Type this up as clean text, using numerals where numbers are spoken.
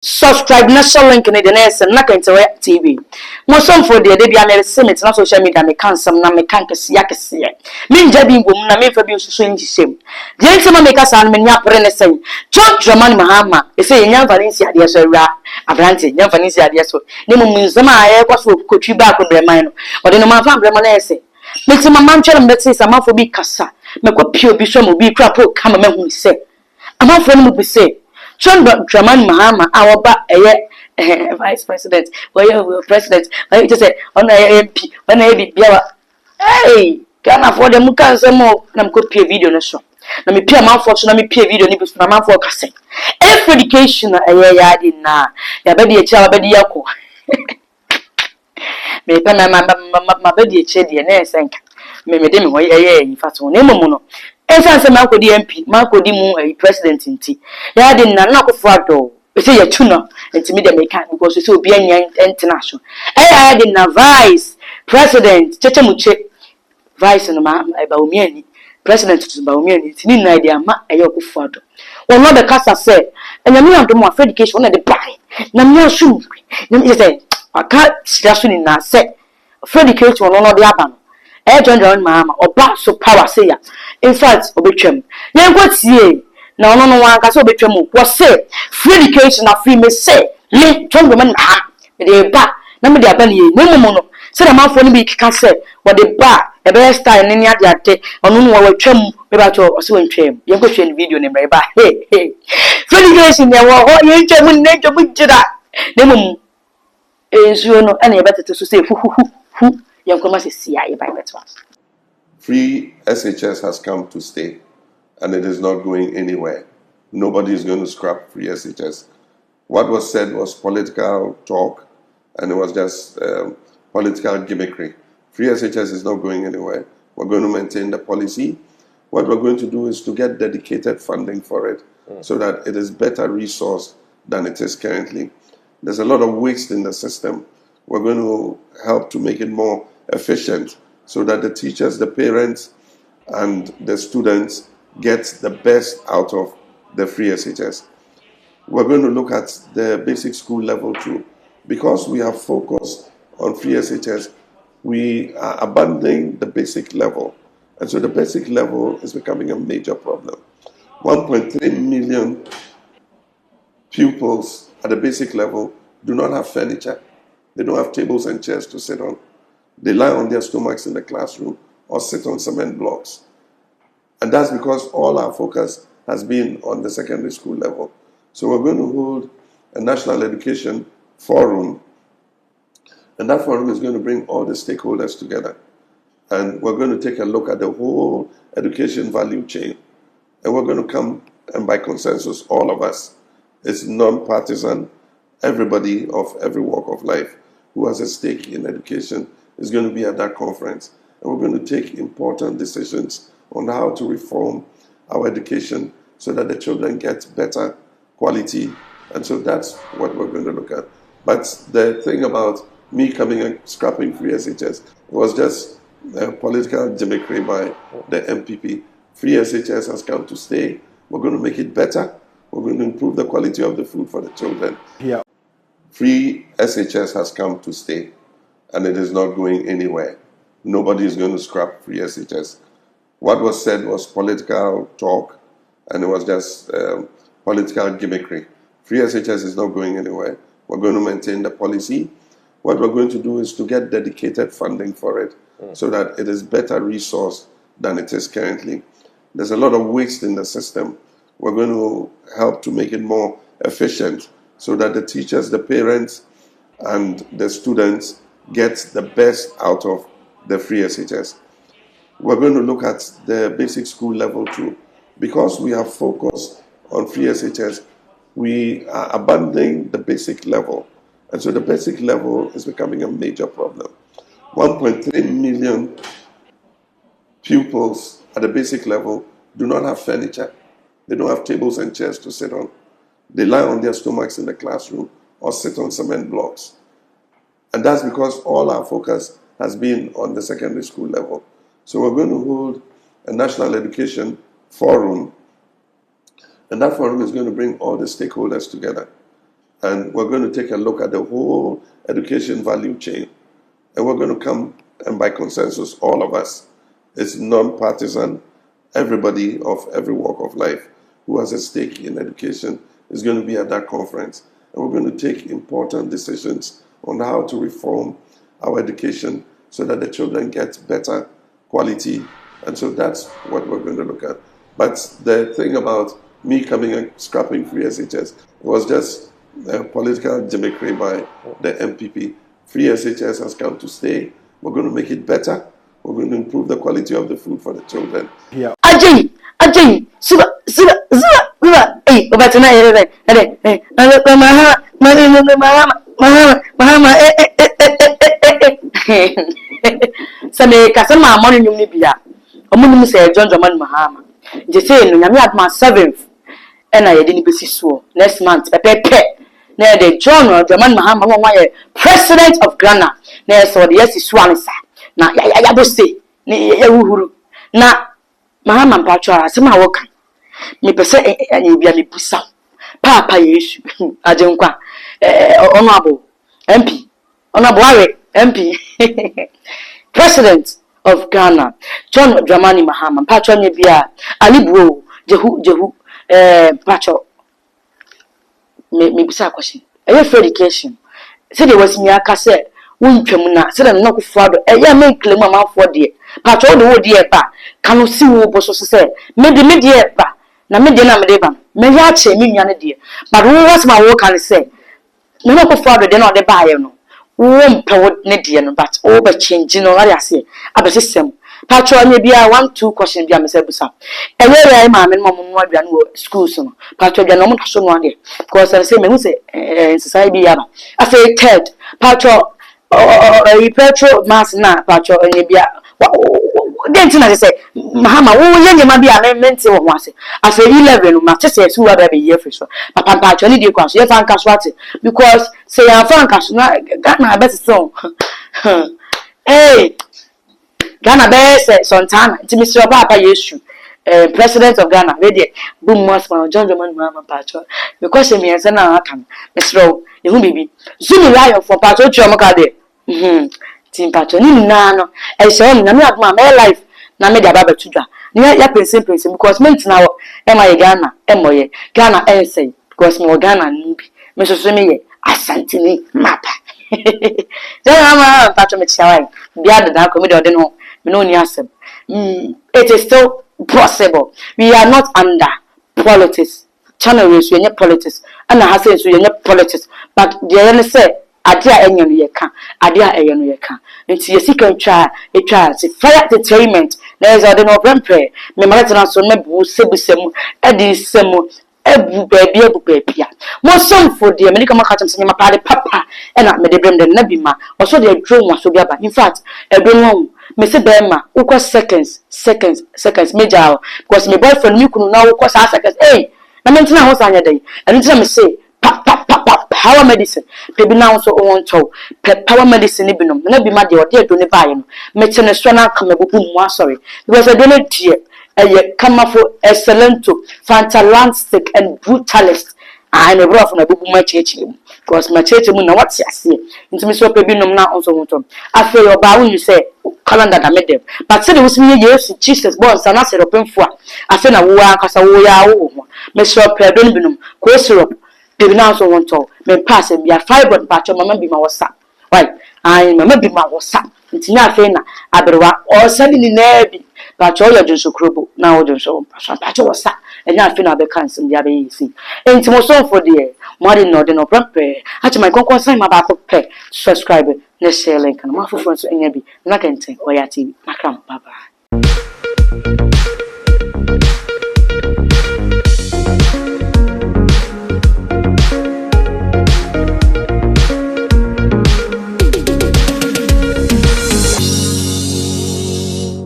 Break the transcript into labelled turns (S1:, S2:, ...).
S1: Subscribe national link in the nest and not into TV. Most some for the debut and summit not social media me can some na me can yakes ye. Min jabi boom na me for being so in shame. Gentleman make us and menya prene say. Church German Mahama, they say young Valencia dear so ra Abrante, young Valencia dear so. Nemo Munzama I was for coachy back on the mine. Or the no man from Bremanese. Makes my man tell him that says a man for big cassa. Make what pure bishop will be crap come a man who say. A man for him will be say. John Draman Mahama, our vice president, where president, I just say, on a MP, on a Biawa. Hey, can't afford the Mukan some more. I'm good peer video no show. Let me peer my fortune, let me peer video, nibus, my man for casting. Every education, a yard in na, ya bedi a child, bedi yako. Me pen my bedi a chedi and a sank. Me dim, why in fact, one mono. Esa se manko di MP, manko di mu president nti. Ya de na na kofo ado. We say ya tuna nti me dey make because we say obi anya international. Ya de na vice president cheche muche vice no ma ba omiani. President to ba omiani nti ni na dey ama eya kofo ado. Won no be kasa say enya me ando mo education na dey buy. Na me asum. Na me say aka sirasu ni na say education no dey aba no. John Mama or back so power say ya. In fact, obetwem. Yen go tie na ono no wan ka so obetwem was say free education na free me say me John man ha me dey ba na me dey aba ni no mo no say na manfo ni bi kika say what dey ba e be style ni ade ade ono no wa twem me ba to o se won twem yen go twem video ni me ba hey free education ya wo yen twem ni twem jira na mum ensuo no ene e betete so say hu
S2: Free SHS has come to stay, and it is not going anywhere. Nobody is going to scrap free SHS. What was said was political talk, and it was just political gimmickry. Free SHS is not going anywhere. We're going to maintain the policy. What we're going to do is to get dedicated funding for it so that it is better resourced than it is currently. There's a lot of waste in the system. We're going to help to make it more efficient so that the teachers, the parents, and the students get the best out of the free SHS. We're going to look at the basic school level too. Because we have focused on free SHS, we are abandoning the basic level. And so the basic level is becoming a major problem. 1.3 million pupils at the basic level do not have furniture. They don't have tables and chairs to sit on. They lie on their stomachs in the classroom or sit on cement blocks. And that's because all our focus has been on the secondary school level. So we're going to hold a national education forum. And that forum is going to bring all the stakeholders together. And we're going to take a look at the whole education value chain. And we're going to come, and by consensus, all of us, it's non-partisan, everybody of every walk of life who has a stake in education is going to be at that conference. And we're going to take important decisions on how to reform our education so that the children get better quality. And so that's what we're going to look at. But the thing about me coming and scrapping free SHS was just political gimmickry by the MPP. Free SHS has come to stay. We're going to make it better. We're going to improve the quality of the food for the children.
S3: Yeah.
S2: Free SHS has come to stay, and it is not going anywhere. Nobody is going to scrap free SHS. What was said was political talk, and it was just political gimmickry. Free SHS is not going anywhere. We're going to maintain the policy. What we're going to do is to get dedicated funding for it so that it is better resourced than it is currently. There's a lot of waste in the system. We're going to help to make it more efficient so that the teachers, the parents, and the students get the best out of the free SHS. We're going to look at the basic school level too. Because we have focused on free SHS, we are abandoning the basic level. And so the basic level is becoming a major problem. 1.3 million pupils at the basic level do not have furniture. They don't have tables and chairs to sit on. They lie on their stomachs in the classroom or sit on cement blocks. And that's because all our focus has been on the secondary school level. So we're going to hold a national education forum. And that forum is going to bring all the stakeholders together. And we're going to take a look at the whole education value chain. And we're going to come, and by consensus, all of us, it's non-partisan, everybody of every walk of life who has a stake in education is going to be at that conference. And we're going to take important decisions on how to reform our education so that the children get better quality. And so that's what we're going to look at. But the thing about me coming and scrapping free SHS was just political gimmickry by the MPP. Free SHS has come to stay. We're going to make it better. We're going to improve the quality of the food for the children.
S1: Yeah. Ajay, suba, hey, about tonight, Mahama, Same Casama, morning, you may be a woman say John Jaman Mahama. Just saying, I'm at my 7th, and I didn't be so next month, a pet. Near the John or Jaman Mahama, president of Ghana, near so the yes is Swansa. Now, I will say, now, Mahama Patra, somehow welcome. Me per se, and you be a pusa. Papa, yes, I don't qua. Honorable MP, President of Ghana, John Dramani Mahama, Patron Bia, Alibro, Jehu, Pacho. Me be a question. A year for education. Said it was me, I said, Wimpemuna, said I'm not father, a year make claim amount for dear. Patron the wood dear ba, can see who was say, maybe dear ba, Namidina Medeba, maybe I say me, dear. But who was my work and say, no, father, they're not the buyer. Won't power Nidian, but over changing all I say. Abba system. Patron may be a 1-2 question be a Messabusa. And where I am, and Mamma school soon. Patron, the normal so one day. Because I say, me say, in society, I say, Ted, Patron, or Petro, Mass, na, Patron, and you be a. Then I say, Mahama, oh, you might be a mental once. I say 11, my sister says, who are be here for sure. Papa, actually, you can't see a fan casualty because say I'm fan casualty, got my best song. Hey, Ghana best sometime to Mr. Papa, yes, President of Ghana, ready, boom, John Roman Mama Patron, because me as an outcome, Mr. You will be Zoom lion for Patron Chomaka. Team Patron, no, I say, I'm not my life. Na me dia baba tudwa ya pense because me now am I Ghana emoye Ghana say because me Ghana nubi me so me ye asantini mapa then am patro me chiawai bia da ko me de no me no ni asem it is still possible. We are not under politics channel we so politics and ha say so politics but the say Adia enyo ye ka adia eyo ye ka nti ye sika twa se fire entertainment na is ode no prempre me mara na so me bu sebusem edi semu ebu bebia mo som for de me kama ka tem se nyama papa e na me de brem de na bi ma oso de adwo nwa so bi aba in fact edwo nwa me se be ma ukwa seconds major because my boyfriend me kunu na ukwa seconds na me ntina ho sa anya dai enu ntina me say power medicine baby now so on to power medicine ibinum na bi ma de ode do ne baaye no me tene so na aka mebubu mu sorry because I don't tie come for excellento fantastic and brutalist I never of na bubu ma chechi because ma chechi mu na what you say ntimi so baby num na on so won I feel your ba when you say calendar da me dem but say the was me yes Jesus born sana se open for I say na wo akasa wo ya wo me so pe do ne binum ko syrup baby now so want to me pass and be a fiber patch mama be my whatsapp right I mama be my whatsapp ntinya afa na aberwa o send ni na bi patch all your junso krobo na o junso patch whatsapp enya afa na be cancel dia be yi ntimo so for there more no de no prepare achi my konkon sign ma ba pe subscribe na share link na ma fofo so enya bi na kenten oya tv na kram bye bye.